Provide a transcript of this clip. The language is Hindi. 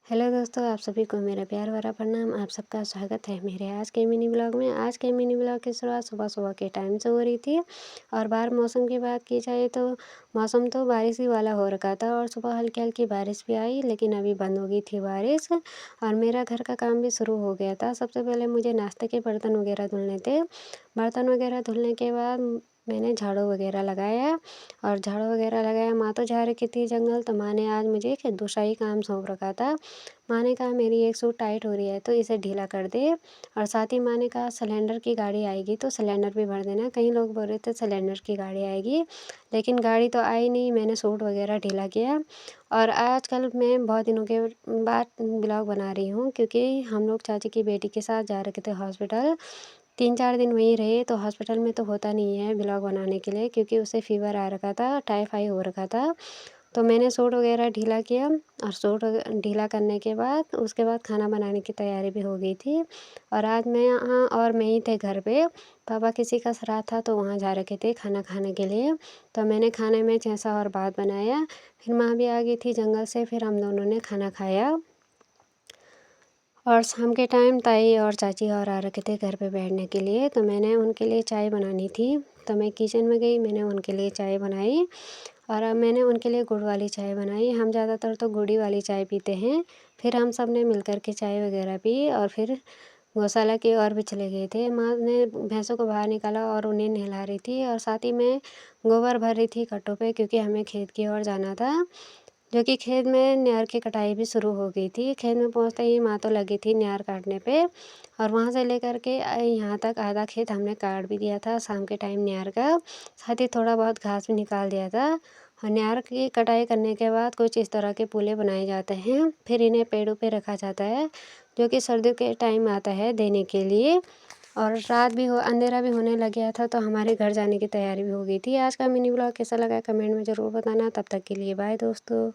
हेलो दोस्तों, आप सभी को मेरा प्यार भरा प्रणाम। आप सबका स्वागत है मेरे आज के मिनी ब्लॉग में। आज के मिनी ब्लॉग की शुरुआत सुबह-सुबह के टाइम से हो रही थी और बाहर मौसम की बात की जाए तो मौसम तो बारिश ही वाला हो रखा था और सुबह हल्की-हल्की बारिश भी आई, लेकिन अभी बंद हो गई थी बारिश और मेरा घर का काम भी शुरू हो गया था। सबसे पहले मुझे नाश्ते के बर्तन वगैरह धुलने थे। बर्तन वगैरह धुलने के बाद मैंने झाड़ू वगैरह लगाया और झाड़ू वगैरह लगाया। माँ तो जा रखी थी जंगल, तो माँ ने आज मुझे एक दूसरा ही काम सौंप रखा था। माँ ने कहा मेरी एक सूट टाइट हो रही है तो इसे ढीला कर दे, और साथ ही माँ ने कहा सिलेंडर की गाड़ी आएगी तो सिलेंडर भी भर देना। कई लोग बोल रहे थे सिलेंडर की गाड़ी आएगी, लेकिन गाड़ी तो आई नहीं। मैंने सूट वगैरह ढीला किया और आजकल मैं बहुत दिनों के बाद ब्लॉग बना रही हूँ, क्योंकि हम लोग चाची की बेटी के साथ जा रखे थे हॉस्पिटल। 3-4 दिन वहीं रहे, तो हॉस्पिटल में तो होता नहीं है ब्लॉग बनाने के लिए, क्योंकि उसे फ़ीवर आ रखा था, टाइफाइड हो रखा था। तो मैंने सूट वगैरह ढीला किया और सूट ढीला करने के बाद उसके बाद खाना बनाने की तैयारी भी हो गई थी। और आज मैं यहाँ और मैं ही थे घर पे। पापा किसी का श्राद्ध था तो वहाँ जा रखे थे खाना खाने के लिए। तो मैंने खाने में छेसा और भात बनाया। फिर माँ भी आ गई थी जंगल से, फिर हम दोनों ने खाना खाया। और शाम के टाइम ताई और चाची और आ रखे थे घर पे बैठने के लिए, तो मैंने उनके लिए चाय बनानी थी। तो मैं किचन में गई, मैंने उनके लिए चाय बनाई और अब मैंने उनके लिए गुड़ वाली चाय बनाई। हम ज़्यादातर तो गुड़ ही वाली चाय पीते हैं। फिर हम सब ने मिल कर के चाय वगैरह पी और फिर गौशाला की ओर भी चले गए थे। माँ ने भैंसों को बाहर निकाला और उन्हें नहला रही थी, और साथ ही मैं गोबर भर रही थी कट्टों पे, क्योंकि हमें खेत की ओर जाना था। जो कि खेत में नहर की कटाई भी शुरू हो गई थी। खेत में पहुँचते ही माँ तो लगी थी नहर काटने पे, और वहाँ से लेकर के यहाँ तक आधा खेत हमने काट भी दिया था शाम के टाइम नहर का। साथ ही थोड़ा बहुत घास भी निकाल दिया था। और नहर की कटाई करने के बाद कुछ इस तरह के पुले बनाए जाते हैं, फिर इन्हें पेड़ों पे रखा जाता है, जो कि सर्दियों के टाइम आता है देने के लिए। और रात भी हो अंधेरा भी होने लग गया था, तो हमारे घर जाने की तैयारी भी हो गई थी। आज का मिनी ब्लॉग कैसा लगा कमेंट में ज़रूर बताना। तब तक के लिए बाय दोस्तों।